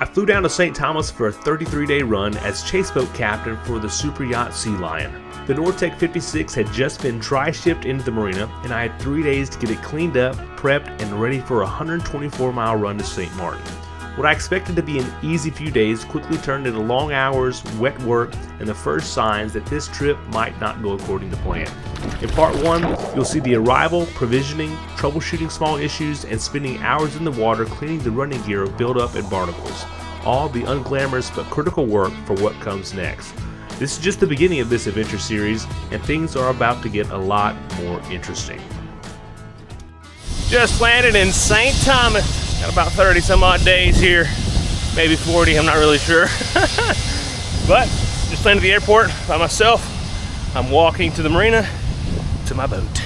I flew down to St. Thomas for a 33-day run as chase boat captain for the super yacht Sea Lion. The Nortec 56 had just been dry shipped into the marina, and I had 3 days to get it cleaned up, prepped, and ready for a 124-mile run to St. Martin. What I expected to be an easy few days quickly turned into long hours, wet work, and the first signs that this trip might not go according to plan. In part 1, you'll see the arrival, provisioning, troubleshooting small issues, and spending hours in the water cleaning the running gear buildup and barnacles. All the unglamorous but critical work for what comes next. This is just the beginning of this adventure series, and things are about to get a lot more interesting. Just landed in St. Thomas. Got about 30 some odd days here, maybe 40, I'm not really sure. But just landed at the airport by myself. I'm walking to the marina to my boat.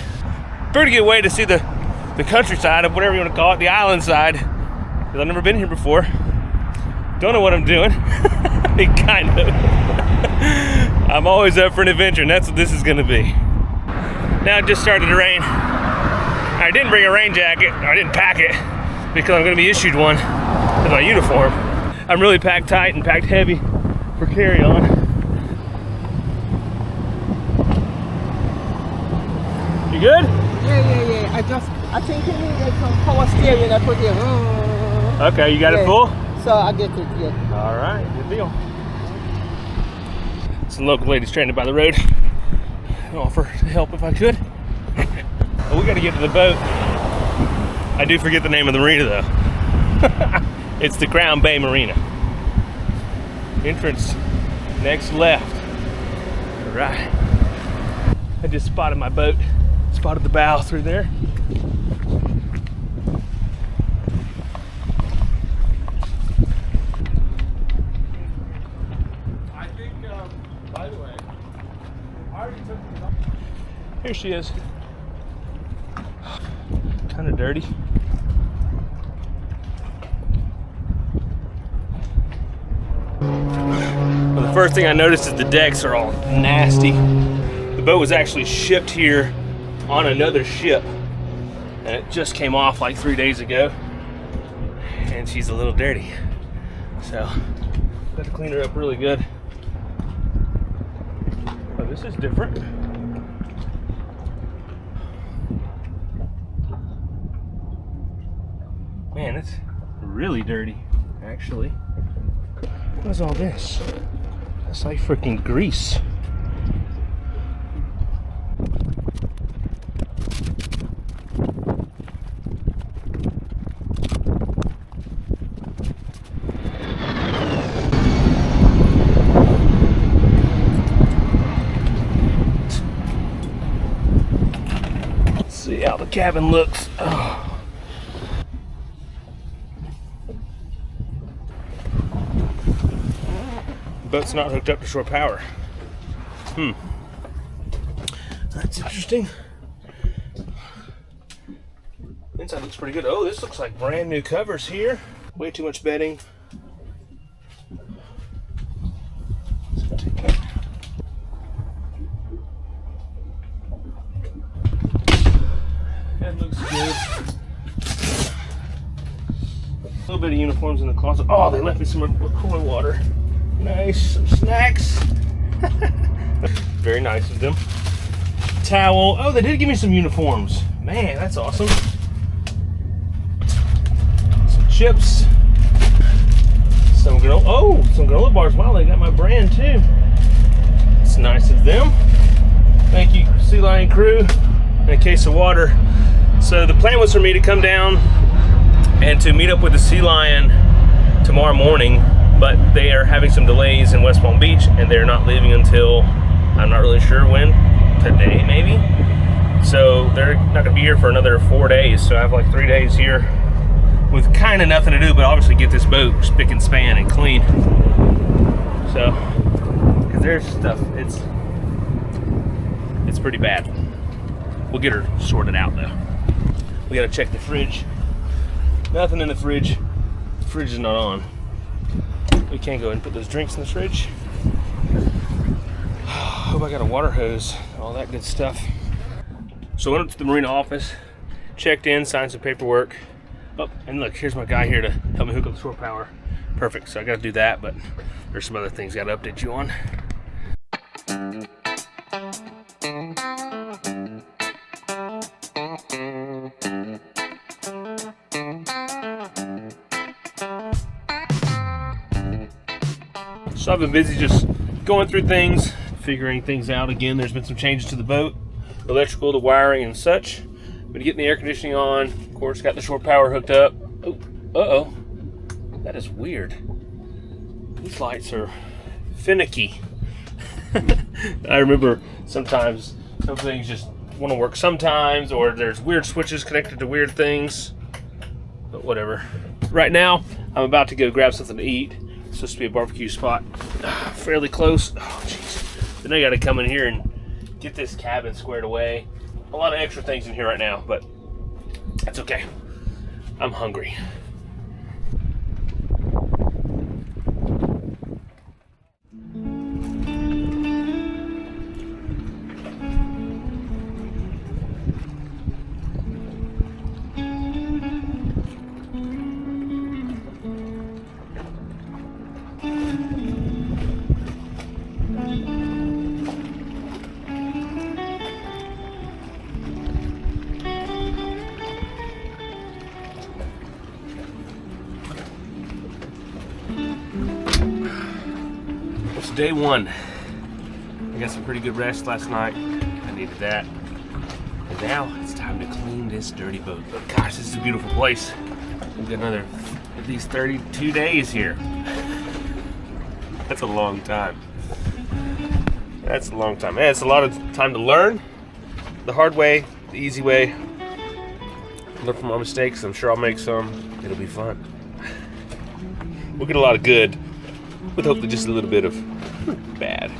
Pretty good way to see the countryside, of whatever you want to call it, the island side, because I've never been here before. Don't know what I'm doing. Kind of. I'm always up for an adventure, and that's what this is going to be. Now it just started to rain. I didn't bring a rain jacket. I didn't pack it because I'm going to be issued one with my uniform. I'm really packed tight and packed heavy for carry-on. You good? Yeah. I think it needed some power steering. I put it. Okay, you got it full? So I get it, yeah. All right, good deal. Some local lady stranded by the road. I'd offer to help if I could. Well, we got to get to the boat. I do forget the name of the marina though. It's the Crown Bay Marina. Entrance next left. All right. I just spotted my boat. Spotted the bow through there. I think, by the way, I already took the... Here she is. Kind of dirty. Well, the first thing I noticed is the decks are all nasty. The boat was actually shipped here on another ship, and it just came off like 3 days ago, and she's a little dirty. So, got to clean her up really good. Oh, this is different. Man, it's really dirty, actually. What is all this? That's like freaking grease. Let's see how the cabin looks. Oh. Boat's not hooked up to shore power. That's interesting. Inside looks pretty good. Oh, this looks like brand new covers here. Way too much bedding. That looks good. A little bit of uniforms in the closet. Oh, they left me some cooler water. Nice, some snacks. Very nice of them. Towel. Oh, they did give me some uniforms. Man, that's awesome. Some chips. Some granola bars. Wow, they got my brand too. It's nice of them. Thank you, Sea Lion crew. And a case of water. So the plan was for me to come down and to meet up with the Sea Lion tomorrow morning, but they are having some delays in West Palm Beach, and they're not leaving until, I'm not really sure when, today maybe. So they're not gonna be here for another 4 days, so I have like 3 days here with kind of nothing to do, but obviously get this boat spick and span and clean. So, because there's stuff, it's pretty bad. We'll get her sorted out though. We gotta check the fridge. Nothing in the fridge. The fridge is not on. We can't go ahead and put those drinks in the fridge. Hope I got a water hose, all that good stuff. So I went up to the marina office, checked in, signed some paperwork. Oh, and look, here's my guy here to help me hook up the shore power. Perfect, so I gotta do that, but there's some other things I gotta update you on. So I've been busy just going through things, figuring things out again. There's been some changes to the boat, electrical, the wiring and such. Been getting the air conditioning on. Of course, got the shore power hooked up. Oh, uh-oh. That is weird. These lights are finicky. I remember sometimes some things just want to work sometimes, or there's weird switches connected to weird things. But whatever. Right now, I'm about to go grab something to eat. It's supposed to be a barbecue spot fairly close. Oh, jeez. Then I got to come in here and get this cabin squared away. A lot of extra things in here right now, but that's okay. I'm hungry. It's day one. I got some pretty good rest last night. I needed that. And now it's time to clean this dirty boat. But gosh, this is a beautiful place. We've got another at least 32 days here. That's a long time. That's a long time. Man, it's a lot of time to learn. The hard way, the easy way. Learn from our mistakes. I'm sure I'll make some. It'll be fun. We'll get a lot of good with hopefully just a little bit of bad.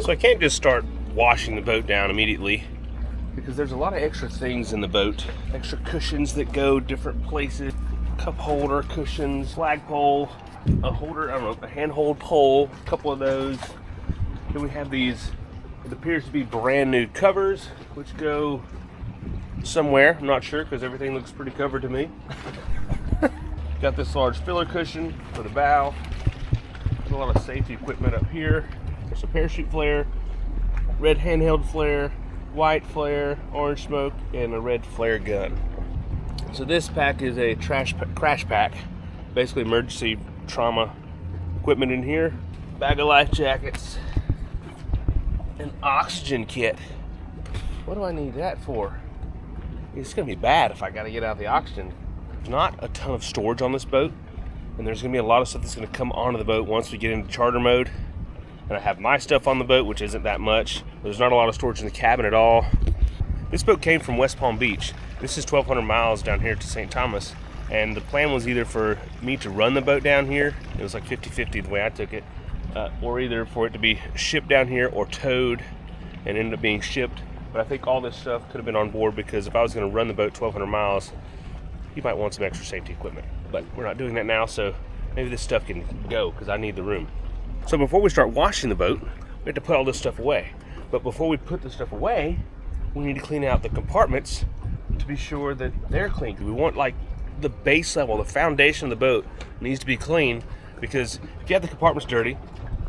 So I can't just start washing the boat down immediately because there's a lot of extra things in the boat. Extra cushions that go different places. Cup holder, cushions, flagpole, a holder, I don't know, a handhold pole, a couple of those. Then we have these, it appears to be brand new covers, which go somewhere. I'm not sure because everything looks pretty covered to me. Got this large filler cushion for the bow. There's a lot of safety equipment up here. There's a parachute flare, red handheld flare, white flare, orange smoke, and a red flare gun. So this pack is a crash pack, basically emergency trauma equipment in here. Bag of life jackets, an oxygen kit. What do I need that for? It's gonna be bad if I gotta get out the oxygen. There's not a ton of storage on this boat, and there's gonna be a lot of stuff that's gonna come onto the boat once we get into charter mode. And I have my stuff on the boat, which isn't that much. There's not a lot of storage in the cabin at all. This boat came from West Palm Beach. This is 1,200 miles down here to St. Thomas, and the plan was either for me to run the boat down here, it was like 50-50 the way I took it, or either for it to be shipped down here or towed and ended up being shipped. But I think all this stuff could have been on board because if I was gonna run the boat 1,200 miles, you might want some extra safety equipment. But we're not doing that now, so maybe this stuff can go because I need the room. So before we start washing the boat, we have to put all this stuff away. But before we put this stuff away, we need to clean out the compartments to be sure that they're clean. We want like the base level, the foundation of the boat needs to be clean, because if you have the compartments dirty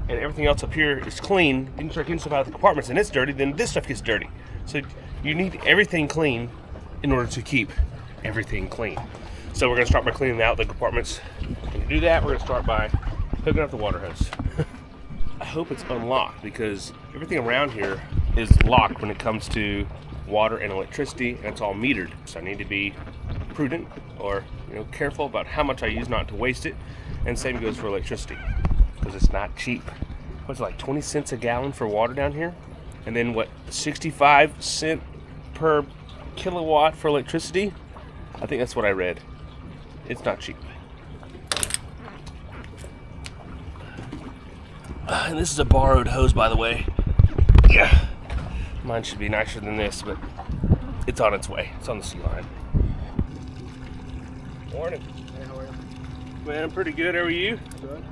and everything else up here is clean, you can start getting stuff out of the compartments and it's dirty, then this stuff gets dirty. So you need everything clean in order to keep everything clean. So we're gonna start by cleaning out the compartments. And to do that, we're gonna start by hooking up the water hose. I hope it's unlocked because everything around here is locked when it comes to water and electricity, and it's all metered. So I need to be prudent or careful about how much I use, not to waste it. And same goes for electricity because it's not cheap. What's it, like 20 cents a gallon for water down here? And then what, 65 cents per kilowatt for electricity? I think that's what I read. It's not cheap. And this is a borrowed hose, by the way. Yeah, mine should be nicer than this, but it's on its way. It's on the sea line. Morning. Hey, how are you? Man, I'm pretty good. How are you? Good.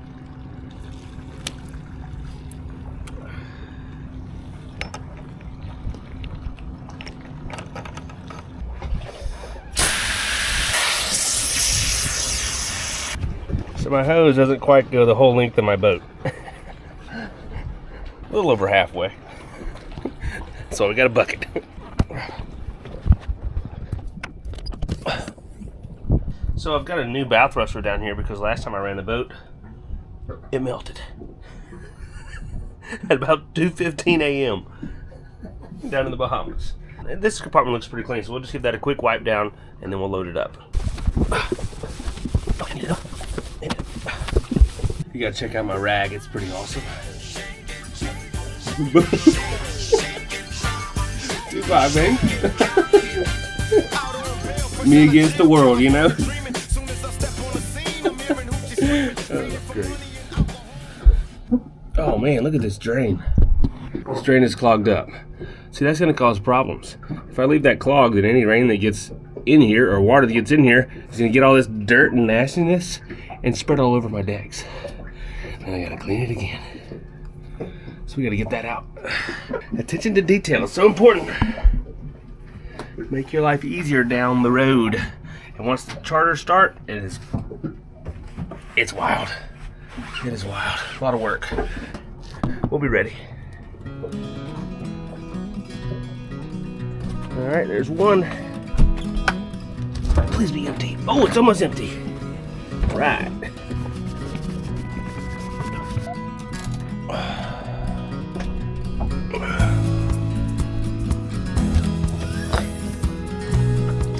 So my hose doesn't quite go the whole length of my boat. A little over halfway. So we got a bucket. So I've got a new bow thruster down here because last time I ran the boat, it melted. At about 2:15 a.m. down in the Bahamas. And this compartment looks pretty clean, so we'll just give that a quick wipe down and then we'll load it up. You gotta check out my rag, it's pretty awesome. Goodbye, man. Me against the world, you know? Oh, great. Oh man, look at this drain. This drain is clogged up. See, that's gonna cause problems. If I leave that clogged, then any rain that gets in here, or water that gets in here, is gonna get all this dirt and nastiness and spread all over my decks. And I gotta clean it again. So we gotta get that out. Attention to detail is so important. Make your life easier down the road. And once the charters start, it's wild. It is wild. A lot of work. We'll be ready. All right, there's one. Please be empty. Oh, it's almost empty. All right.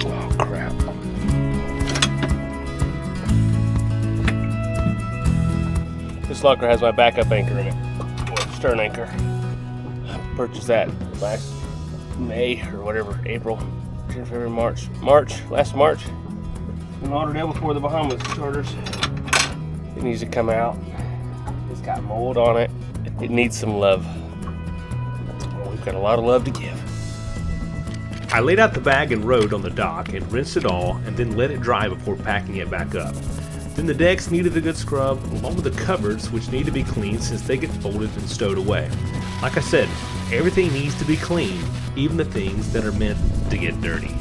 Oh, crap. This locker has my backup anchor in it, or stern anchor. I purchased that last May or whatever, April, February, last March. In Lauderdale before the Bahamas charters. It needs to come out. It's got mold on it. It needs some love. Well, we've got a lot of love to give. I laid out the bag and rode on the dock and rinsed it all and then let it dry before packing it back up. Then the decks needed a good scrub, along with the cupboards, which need to be cleaned since they get folded and stowed away. Like I said, everything needs to be clean, even the things that are meant to get dirty.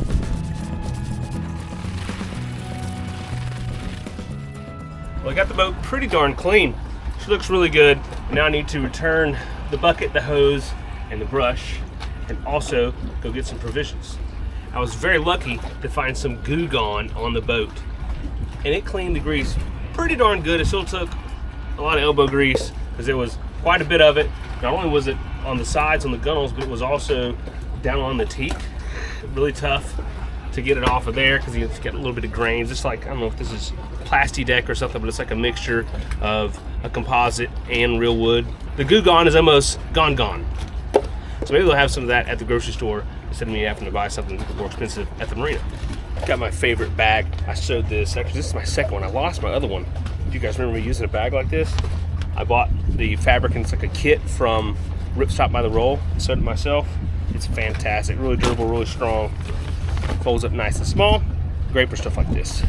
Well, I got the boat pretty darn clean. She looks really good. Now I need to return the bucket, the hose, and the brush, and also go get some provisions. I was very lucky to find some Goo Gone on the boat, and it cleaned the grease pretty darn good. It still took a lot of elbow grease because there was quite a bit of it. Not only was it on the sides, on the gunnels, but it was also down on the teak. Really tough to get it off of there because you get a little bit of grains. It's like, I don't know if this is Plasti-Deck or something, but it's like a mixture of a composite and real wood. The Goo Gone is almost gone. So maybe they'll have some of that at the grocery store instead of me having to buy something more expensive at the marina. Got my favorite bag. I sewed this. Actually, this is my second one. I lost my other one. Do you guys remember me using a bag like this? I bought the fabric and it's like a kit from Ripstop by the Roll. I sewed it myself. It's fantastic. Really durable, really strong. Folds up nice and small. Great for stuff like this.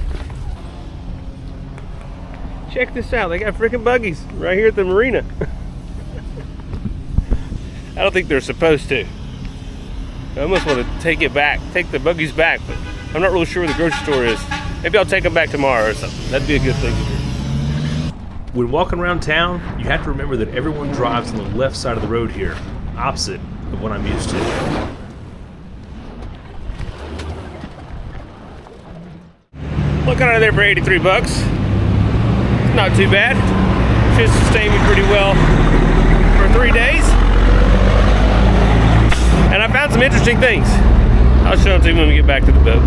Check this out. They got freaking buggies right here at the marina. I don't think they're supposed to. I almost want to take the buggies back, but I'm not really sure where the grocery store is. Maybe I'll take them back tomorrow or something. That'd be a good thing to do. When walking around town, you have to remember that everyone drives on the left side of the road here, opposite of what I'm used to. Looking out of there for 83 bucks. Not too bad. Should sustain me pretty well for 3 days. And I found some interesting things. I'll show them to you when we get back to the boat.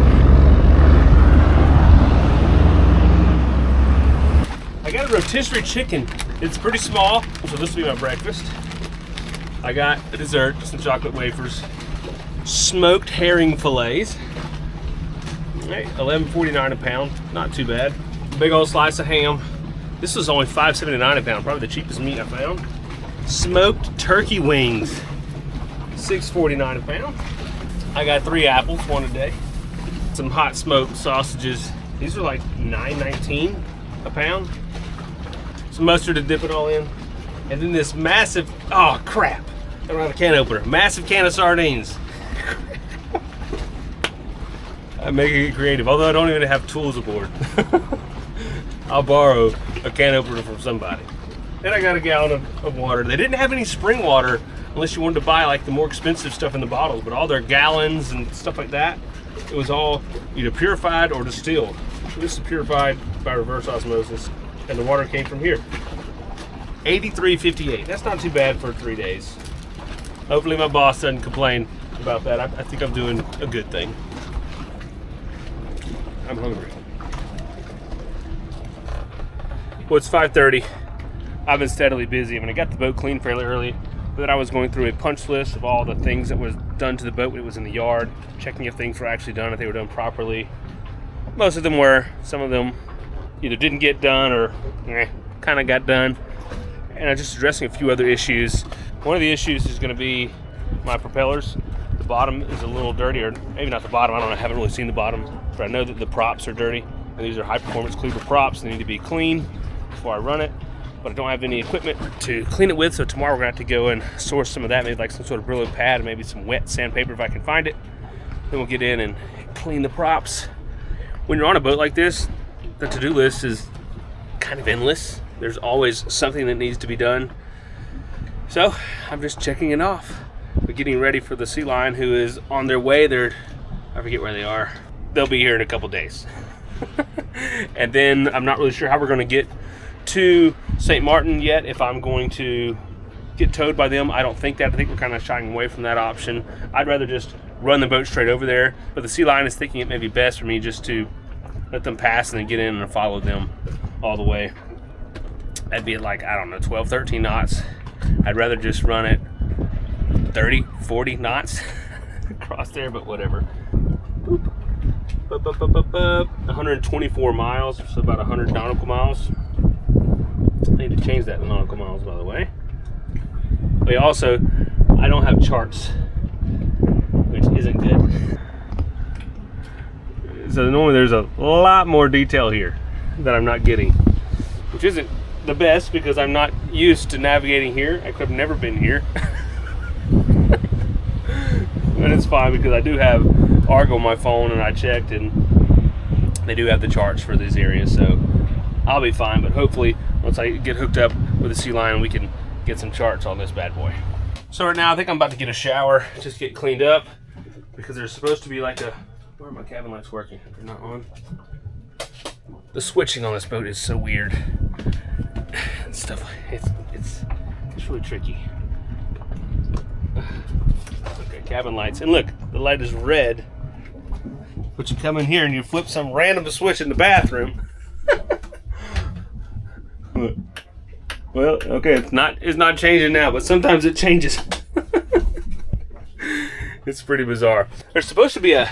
I got a rotisserie chicken. It's pretty small, so this will be my breakfast. I got a dessert, some chocolate wafers, smoked herring fillets. Right, $11.49 a pound, not too bad. Big old slice of ham. This was only $5.79 a pound, probably the cheapest meat I found. Smoked turkey wings, $6.49 a pound. I got 3 apples, one a day. Some hot smoked sausages. These are like $9.19 a pound. Some mustard to dip it all in. And then this massive, oh crap, I don't have a can opener. Massive can of sardines. I'm making it creative, although I don't even have tools aboard. I'll borrow a can opener from somebody. Then I got a gallon of water. They didn't have any spring water unless you wanted to buy like the more expensive stuff in the bottles, but all their gallons and stuff like that, it was all either purified or distilled. This is purified by reverse osmosis, and the water came from here. 83.58. That's not too bad for 3 days. Hopefully my boss doesn't complain about that. I think I'm doing a good thing. I'm hungry. Well, it's 5:30. I've been steadily busy. I mean, I got the boat cleaned fairly early, but then I was going through a punch list of all the things that was done to the boat when it was in the yard, checking if things were actually done, if they were done properly. Most of them were. Some of them either didn't get done or kind of got done. And I'm just addressing a few other issues. One of the issues is going to be my propellers. The bottom is a little dirty, or maybe not the bottom. I don't know. I haven't really seen the bottom, but I know that the props are dirty. And these are high-performance Cleaver props. They need to be clean before I run it. But I don't have any equipment to clean it with, so tomorrow we're going to have to go and source some of that, maybe like some sort of Brillo pad and maybe some wet sandpaper if I can find it. Then we'll get in and clean the props. When you're on a boat like this, the to-do list is kind of endless. There's always something that needs to be done. So I'm just checking it off. We're getting ready for the Sea Lion, who is on their way. I forget where they are. They'll be here in a couple days. And then I'm not really sure how we're going to get to St. Martin yet, if I'm going to get towed by them. I don't think that. I think we're kind of shying away from that option. I'd rather just run the boat straight over there, but the Sea Lion is thinking it may be best for me just to let them pass and then get in and follow them all the way. That'd be at like, I don't know, 12, 13 knots. I'd rather just run it 30, 40 knots across there, but whatever. Boop. 124 miles, so about 100 nautical miles. I need to change that to nautical miles, by the way. But also, I don't have charts, which isn't good. So normally there's a lot more detail here that I'm not getting, which isn't the best because I'm not used to navigating here. I could have never been here. But it's fine because I do have Argo on my phone, and I checked and they do have the charts for these areas, so I'll be fine. But hopefully once I get hooked up with the Sea Lion, we can get some charts on this bad boy. So right now I think I'm about to get a shower, just get cleaned up, because there's supposed to be like a, where are my cabin lights working? They're not on. The switching on this boat is so weird and stuff. It's really tricky. Okay, cabin lights, and look, the light is red. But you come in here and you flip some random switch in the bathroom. Well, okay, it's not changing now, but sometimes it changes. It's pretty bizarre. There's supposed to be a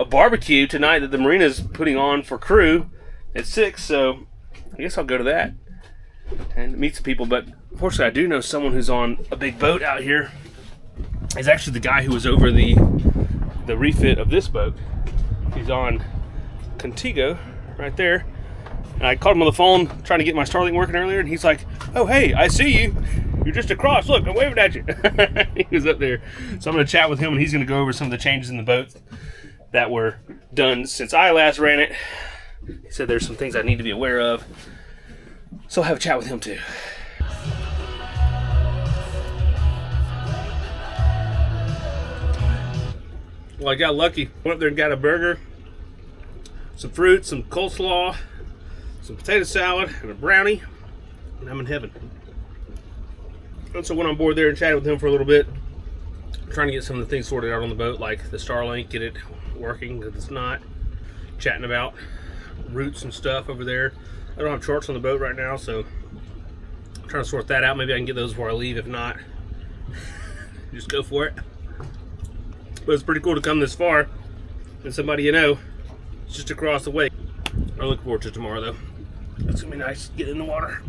barbecue tonight that the marina's putting on for crew at 6, so I guess I'll go to that and meet some people. But fortunately, I do know someone who's on a big boat out here. He's actually the guy who was over the refit of this boat. He's on Contigo right there. And I called him on the phone trying to get my Starlink working earlier, and he's like, "Oh, hey, I see you. You're just across. Look, I'm waving at you." He was up there. So I'm going to chat with him, and he's going to go over some of the changes in the boat that were done since I last ran it. He said there's some things I need to be aware of. So I'll have a chat with him too. Well, I got lucky. Went up there and got a burger, some fruit, some coleslaw, some potato salad, and a brownie, and I'm in heaven. And so went on board there and chatted with him for a little bit, trying to get some of the things sorted out on the boat, like the Starlink, get it working, because it's not. Chatting about routes and stuff over there. I don't have charts on the boat right now, so I'm trying to sort that out. Maybe I can get those before I leave. If not, just go for it. But it's pretty cool to come this far and somebody you know is just across the way. I look forward to tomorrow though. It's gonna be nice to get in the water,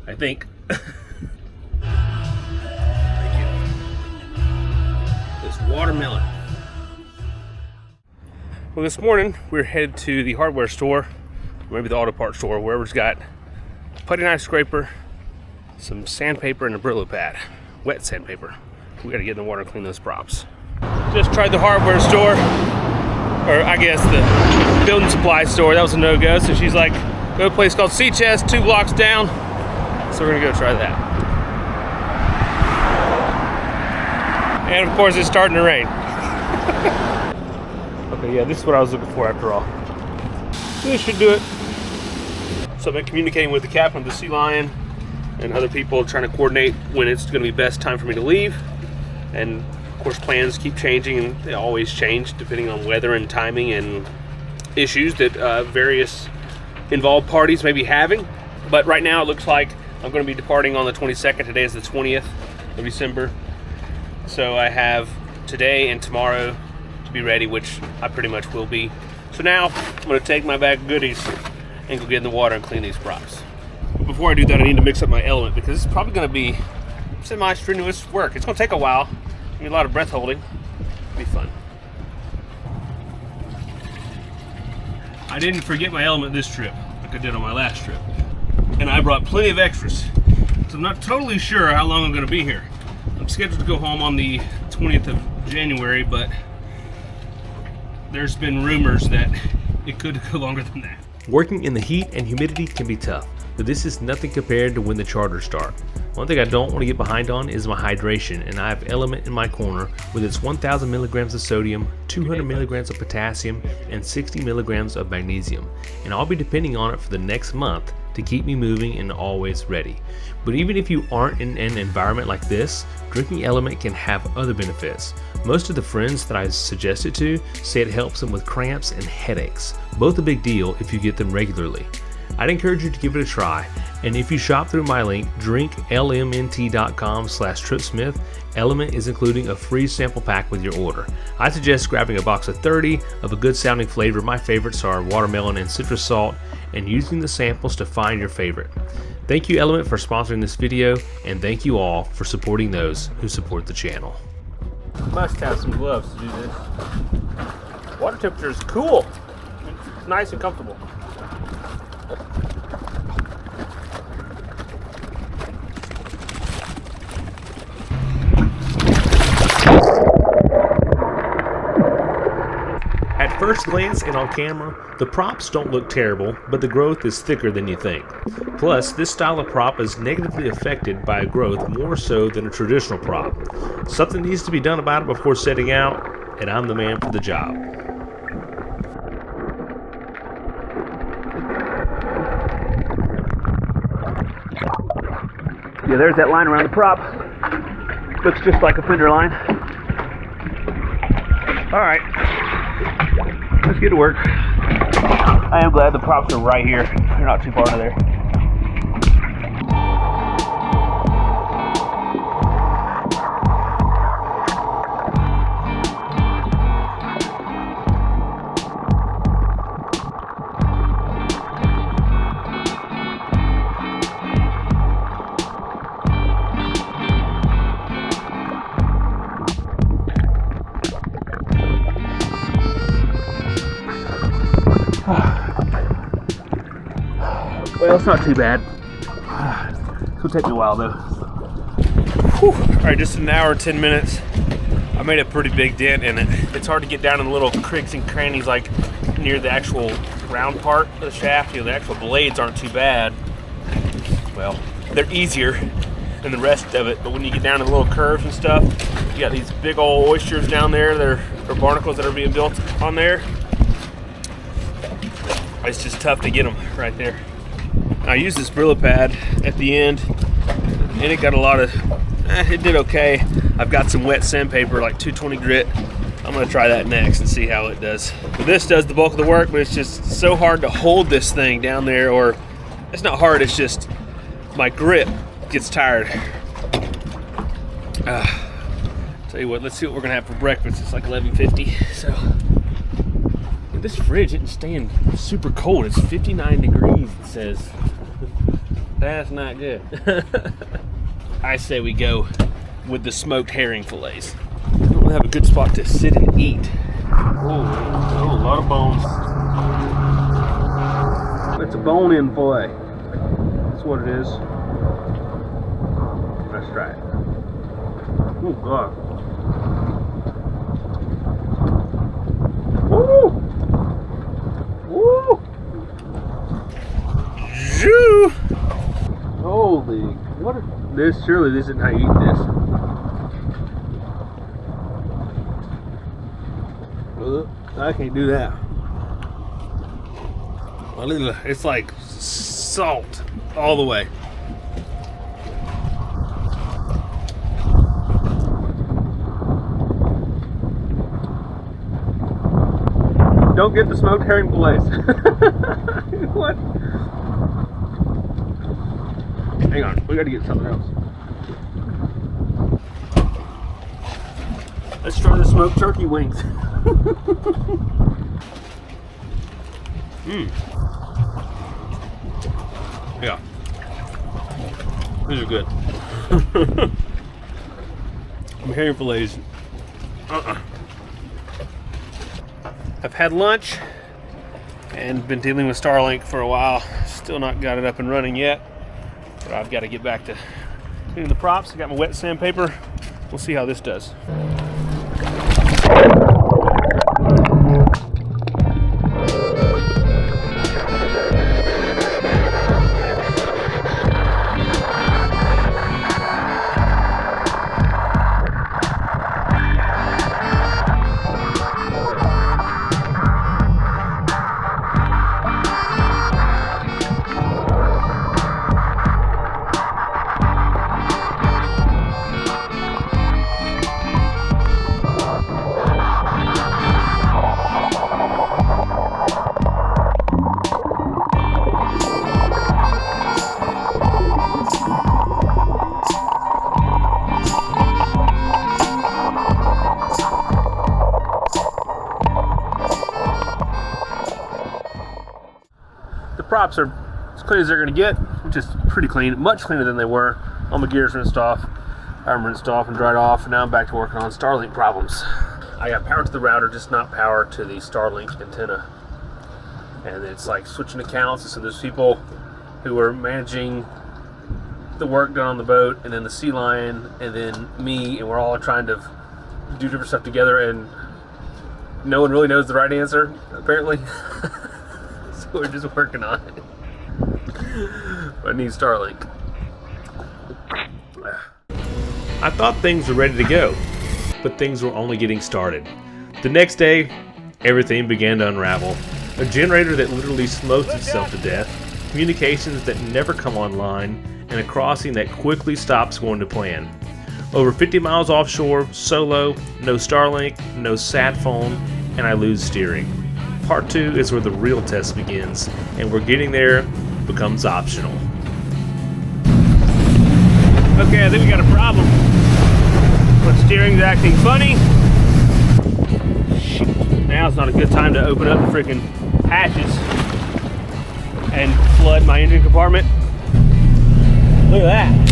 I think. Thank you. This watermelon. Well, this morning we're headed to the hardware store, maybe the auto parts store, wherever's got a putty knife scraper, some sandpaper, and a Brillo pad, wet sandpaper. We gotta get in the water and clean those props. Just tried the hardware store or I guess the building supply store. That was a no-go. So she's like, go to a place called Sea Chest, 2 blocks down. So we're gonna go try that. And of course, it's starting to rain. Okay, yeah, this is what I was looking for after all. This should do it. So I've been communicating with the captain of the Sea Lion and other people, trying to coordinate when it's going to be best time for me to leave. And of course, plans keep changing, and they always change depending on weather and timing and issues that various involved parties may be having. But right now, it looks like I'm going to be departing on the 22nd. Today is the 20th of December. So I have today and tomorrow to be ready, which I pretty much will be. So now I'm going to take my bag of goodies and go get in the water and clean these props. Before I do that, I need to mix up my element because it's probably going to be semi-strenuous work. It's going to take a while. I mean, a lot of breath holding. It'll be fun. I didn't forget my element this trip like I did on my last trip. And I brought plenty of extras. So I'm not totally sure how long I'm going to be here. I'm scheduled to go home on the 20th of January, but there's been rumors that it could go longer than that. Working in the heat and humidity can be tough, but this is nothing compared to when the charters start. One thing I don't want to get behind on is my hydration, and I have Element in my corner with its 1,000 milligrams of sodium, 200 milligrams of potassium, and 60 milligrams of magnesium, and I'll be depending on it for the next month to keep me moving and always ready. But even if you aren't in an environment like this, drinking Element can have other benefits. Most of the friends that I suggest it to say it helps them with cramps and headaches, both a big deal if you get them regularly. I'd encourage you to give it a try, and if you shop through my link, drinklmnt.com/TripSmith, Element is including a free sample pack with your order. I suggest grabbing a box of 30 of a good sounding flavor. My favorites are watermelon and citrus salt, and using the samples to find your favorite. Thank you, Element, for sponsoring this video, and thank you all for supporting those who support the channel. Must have some gloves to do this. Water temperature is cool. It's nice and comfortable. At first glance and on camera, the props don't look terrible, but the growth is thicker than you think. Plus, this style of prop is negatively affected by growth more so than a traditional prop. Something needs to be done about it before setting out, and I'm the man for the job. Yeah, there's that line around the prop. Looks just like a fender line. All right, let's get to work. I am glad the props are right here. They're not too far into there. Well, it's not too bad. It's gonna take me a while though. Whew. All right, just an hour, 10 minutes. I made a pretty big dent in it. It's hard to get down in the little creaks and crannies like near the actual round part of the shaft. You know, the actual blades aren't too bad. Well, they're easier than the rest of it, but when you get down to the little curves and stuff, you got these big old oysters down there, or barnacles that are being built on there. It's just tough to get them right there. I used this Brillo pad at the end, and it got a lot of, it did okay. I've got some wet sandpaper, like 220 grit. I'm gonna try that next and see how it does. But this does the bulk of the work, but it's just so hard to hold this thing down there, or it's not hard, it's just my grip gets tired. Tell you what, let's see what we're gonna have for breakfast. It's like 11:50, so. This fridge isn't staying super cold. It's 59 degrees, it says. That's not good. I say we go with the smoked herring fillets. I don't really have a good spot to sit and eat. Oh, a lot of bones. It's a bone-in fillet. That's what it is. Let's try it. Oh, God. Woo! Shoo! Holy, what is this? Surely this isn't how you eat this. I can't do that. It's like salt all the way. Don't get the smoked herring fillets. What? Hang on, we gotta get something else. Let's try the smoked turkey wings. Yeah. These are good. Herring fillets. I've had lunch and been dealing with Starlink for a while. Still not got it up and running yet. But I've got to get back to cleaning the props. I got my wet sandpaper. We'll see how this does. Props are as clean as they're going to get, which is pretty clean, much cleaner than they were. All my gear's rinsed off, I'm rinsed off and dried off, and now I'm back to working on Starlink problems. I got power to the router, just not power to the Starlink antenna. And it's like switching accounts, so there's people who are managing the work done on the boat, and then the Sea Lion, and then me, and we're all trying to do different stuff together, and no one really knows the right answer, apparently. We're just working on it. I need Starlink. I thought things were ready to go, but things were only getting started. The next day, everything began to unravel. A generator that literally smokes itself to death, communications that never come online, and a crossing that quickly stops going to plan. Over 50 miles offshore, solo, no Starlink, no sat phone, and I lose steering. Part 2 is where the real test begins, and we're getting there becomes optional. Okay, I think we got a problem. My steering's acting funny. Now's not a good time to open up the freaking hatches and flood my engine compartment. Look at that.